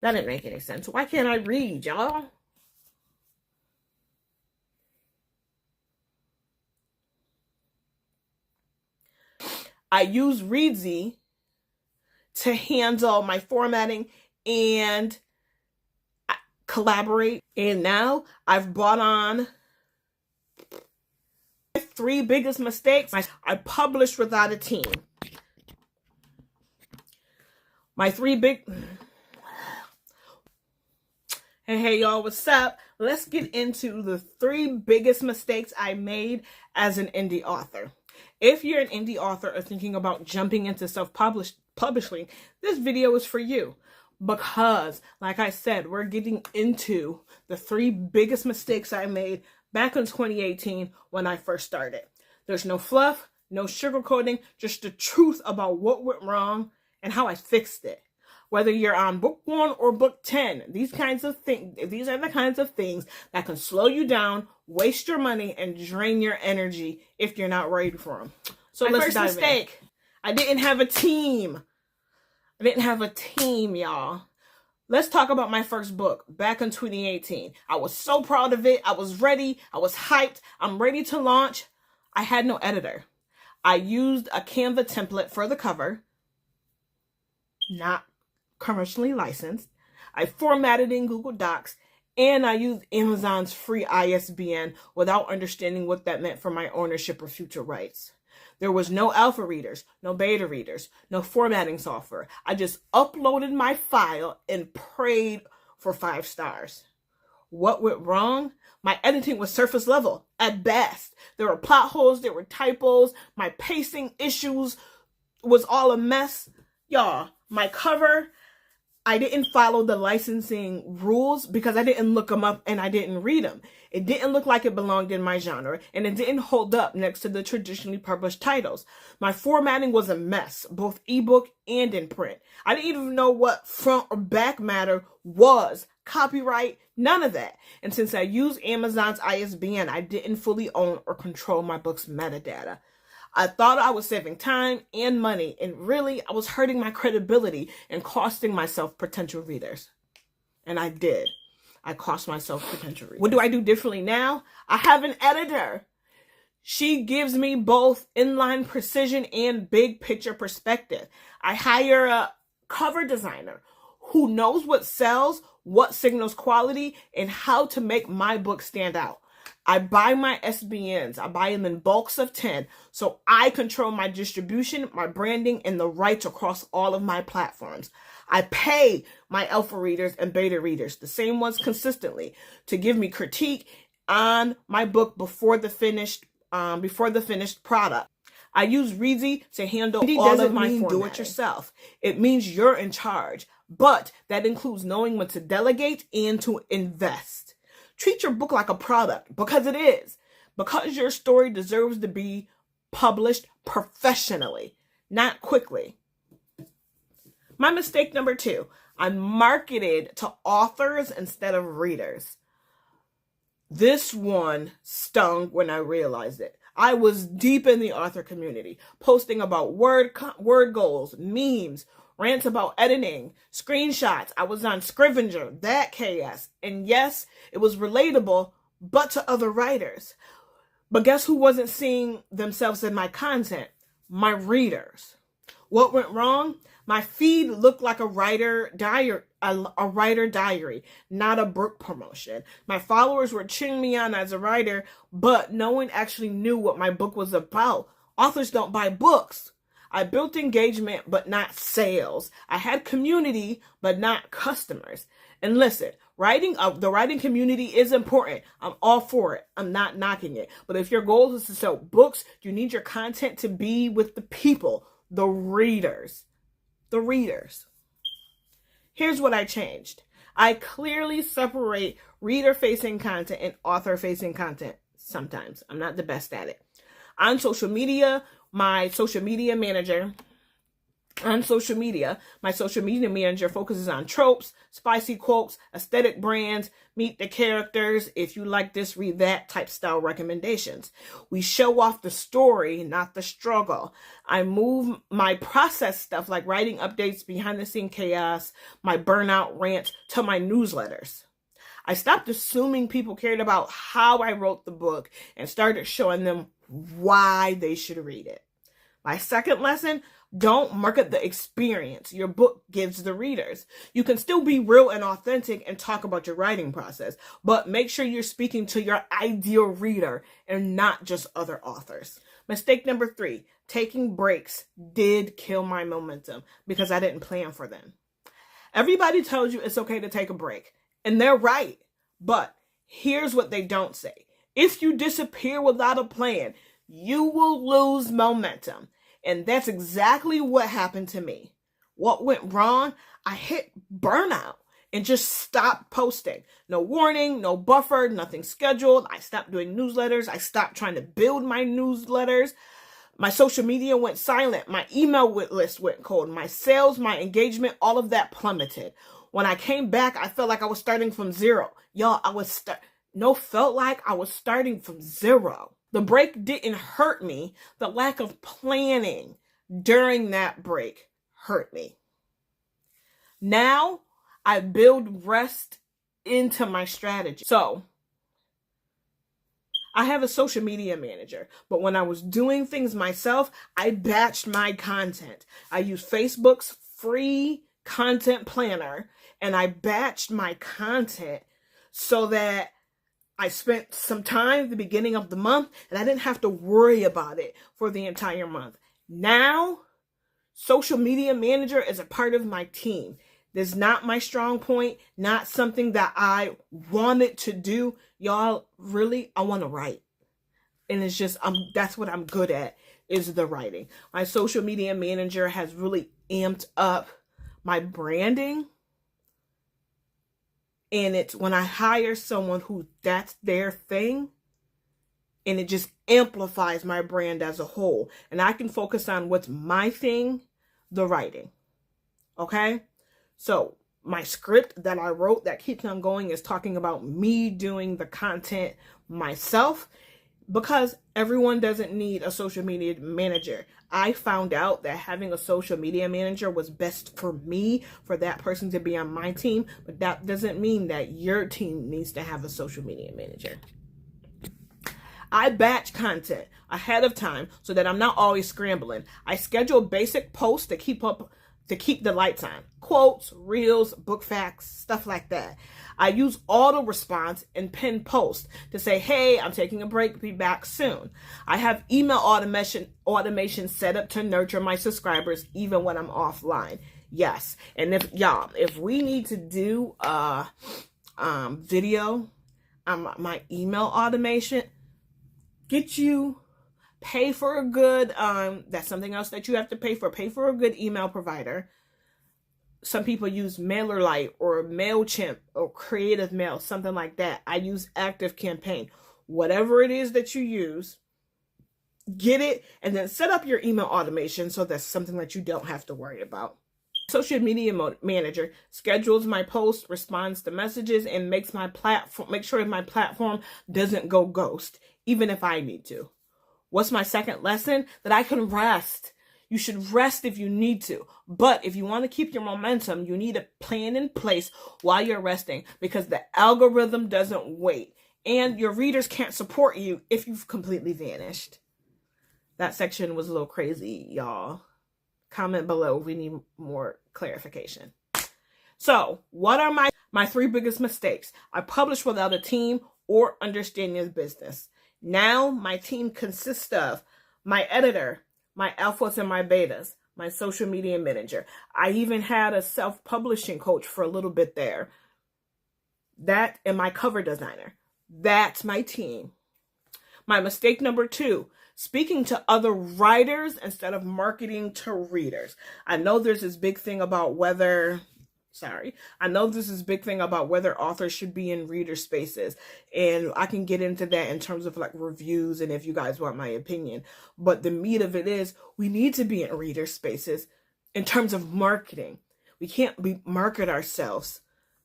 That didn't make any sense. Why can't I read, y'all? I use Readsy to handle my formatting and collaborate. And now I've brought on my 3 biggest mistakes. I published without a team. My 3 big... Hey y'all, what's up? Let's get into the 3 biggest mistakes I made as an indie author. If you're an indie author or thinking about jumping into self-publishing, this video is for you. Because, like I said, we're getting into the 3 biggest mistakes I made back in 2018 when I first started. There's no fluff, no sugarcoating, just the truth about what went wrong and how I fixed it. Whether you're on book 1 or book 10, these are the kinds of things that can slow you down, waste your money, and drain your energy if you're not ready for them. So let's dive in. My first mistake, I didn't have a team. Y'all. Let's talk about my first book back in 2018. I was so proud of it. I was ready. I was hyped. I'm ready to launch. I had no editor. I used a Canva template for the cover, not commercially licensed. I formatted in Google Docs, and I used Amazon's free ISBN without understanding what that meant for my ownership or future rights. There was no alpha readers, no beta readers, no formatting software. I just uploaded my file and prayed for 5 stars. What went wrong? My editing was surface level at best. There were plot holes, there were typos, my pacing issues was all a mess. Y'all, my cover, I didn't follow the licensing rules because I didn't look them up and I didn't read them. It didn't look like it belonged in my genre, and it didn't hold up next to the traditionally published titles. My formatting was a mess, both ebook and in print. I didn't even know what front or back matter was, copyright, none of that. And since I use Amazon's ISBN, I didn't fully own or control my book's metadata. I thought I was saving time and money, and really, I was hurting my credibility and costing myself potential readers. And I did. I cost myself potential readers. What do I do differently now? I have an editor. She gives me both inline precision and big picture perspective. I hire a cover designer who knows what sells, what signals quality, and how to make my book stand out. I buy my SBNs. I buy them in bulks of 10, so I control my distribution, my branding, and the rights across all of my platforms. I pay my alpha readers and beta readers, the same ones consistently, to give me critique on my book before the finished product. I use Readsy to handle all of my formatting. Do it yourself. It means you're in charge, but that includes knowing when to delegate and to invest. Treat your book like a product, because it is. Because your story deserves to be published professionally, not quickly. My mistake number 2, I marketed to authors instead of readers. This one stung when I realized it. I was deep in the author community, posting about word goals, memes, rants about editing, screenshots. I was on Scrivenger, that KS. And yes, it was relatable, but to other writers. But guess who wasn't seeing themselves in my content? My readers. What went wrong? My feed looked like a writer diary, not a book promotion. My followers were cheering me on as a writer, but no one actually knew what my book was about. Authors don't buy books. I built engagement, but not sales. I had community, but not customers. And listen, the writing community is important. I'm all for it. I'm not knocking it. But if your goal is to sell books, you need your content to be with the people, the readers. The readers. Here's what I changed. I clearly separate reader-facing content and author-facing content sometimes. I'm not the best at it. On social media, my social media manager On social media, my social media manager focuses on tropes, spicy quotes, aesthetic brands, meet the characters, if you like this, read that type style recommendations. We show off the story, not the struggle. I move my process stuff like writing updates, behind the scene chaos, my burnout rants to my newsletters. I stopped assuming people cared about how I wrote the book and started showing them why they should read it. My second lesson, don't market the experience your book gives the readers. You can still be real and authentic and talk about your writing process, but make sure you're speaking to your ideal reader and not just other authors. Mistake number 3, taking breaks did kill my momentum because I didn't plan for them. Everybody tells you it's okay to take a break, and they're right, but here's what they don't say. If you disappear without a plan, you will lose momentum. And that's exactly what happened to me. What went wrong? I hit burnout and just stopped posting. No warning, no buffer, nothing scheduled. I stopped doing newsletters. I stopped trying to build my newsletters. My social media went silent. My email list went cold. My sales, my engagement, all of that plummeted. When I came back, I felt like I was starting from zero. Y'all, I was starting from zero. The break didn't hurt me. The lack of planning during that break hurt me. Now I build rest into my strategy. So I have a social media manager, but when I was doing things myself, I batched my content. I used Facebook's free content planner and I batched my content so that I spent some time at the beginning of the month and I didn't have to worry about it for the entire month. Now, social media manager is a part of my team. This is not my strong point, not something that I wanted to do. Y'all, really, I want to write. And it's just, that's what I'm good at, is the writing. My social media manager has really amped up my branding. And it's when I hire someone who that's their thing, and it just amplifies my brand as a whole. And I can focus on what's my thing, the writing. Okay? So my script that I wrote that keeps on going is talking about me doing the content myself, because everyone doesn't need a social media manager. I found out that having a social media manager was best for me, for that person to be on my team, but that doesn't mean that your team needs to have a social media manager. I batch content ahead of time so that I'm not always scrambling. I schedule basic posts to keep the lights on. Quotes, reels, book facts, stuff like that. I use auto response and pin post to say, hey, I'm taking a break, be back soon. I have email automation set up to nurture my subscribers even when I'm offline. Yes. And if we need to do video, my email automation, pay for a good, that's something else that you have to pay for. Pay for a good email provider. Some people use MailerLite or MailChimp or Creative Mail, something like that. I use ActiveCampaign. Whatever it is that you use, get it and then set up your email automation so that's something that you don't have to worry about. Social media manager schedules my posts, responds to messages, and make sure my platform doesn't go ghost, even if I need to. What's my second lesson? That I can rest. You should rest if you need to. But if you want to keep your momentum, you need a plan in place while you're resting, because the algorithm doesn't wait. And your readers can't support you if you've completely vanished. That section was a little crazy, y'all. Comment below if we need more clarification. So, what are my 3 biggest mistakes? I published without a team or understanding the business. Now, my team consists of my editor, my alphas and my betas, my social media manager. I even had a self-publishing coach for a little bit there. That and my cover designer. That's my team. My mistake number 2, speaking to other writers instead of marketing to readers. I know there's this big thing about whether authors should be in reader spaces, and I can get into that in terms of like reviews and if you guys want my opinion. But the meat of it is we need to be in reader spaces in terms of marketing. We can't market ourselves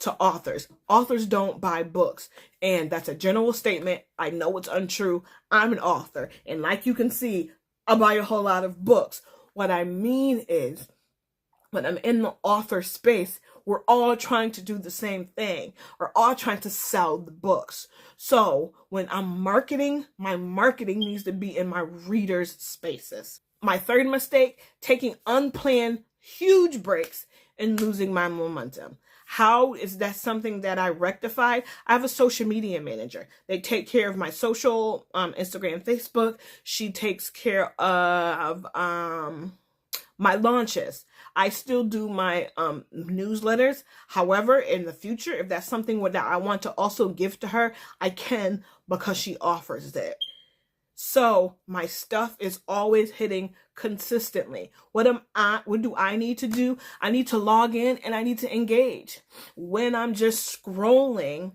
to authors. Authors don't buy books. And that's a general statement. I know it's untrue. I'm an author. And like you can see, I buy a whole lot of books. What I mean is, when I'm in the author space, we're all trying to do the same thing. We're all trying to sell the books. So when I'm marketing, my marketing needs to be in my readers' spaces. My third mistake, taking unplanned huge breaks and losing my momentum. How is that something that I rectified? I have a social media manager. They take care of my social, Instagram, Facebook. She takes care of my launches. I still do my newsletters. However, in the future, if that's something that I want to also give to her, I can, because she offers that. So my stuff is always hitting consistently. What do I need to do? I need to log in and I need to engage. When I'm just scrolling,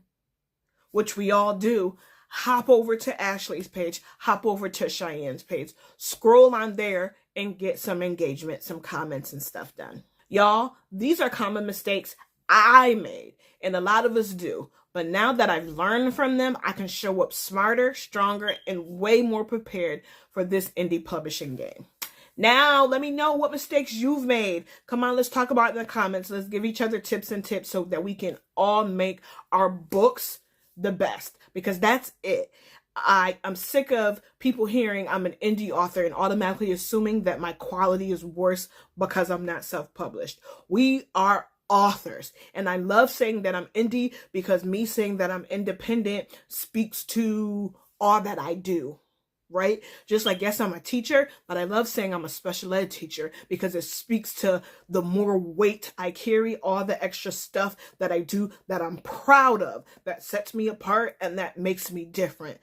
which we all do, hop over to Ashley's page, hop over to Cheyenne's page, scroll on there and get some engagement, some comments and stuff done. Y'all, these are common mistakes I made, and a lot of us do. But now that I've learned from them, I can show up smarter, stronger, and way more prepared for this indie publishing game. Now, let me know what mistakes you've made. Come on, let's talk about it in the comments. Let's give each other tips and tips so that we can all make our books the best, because that's it. I'm sick of people hearing I'm an indie author and automatically assuming that my quality is worse because I'm not self-published. We are authors, and I love saying that I'm indie, because me saying that I'm independent speaks to all that I do, right? Just like, yes, I'm a teacher, but I love saying I'm a special ed teacher because it speaks to the more weight I carry, all the extra stuff that I do that I'm proud of, that sets me apart and that makes me different.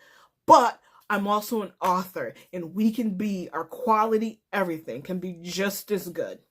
But I'm also an author, and we can be, our quality, everything can be just as good.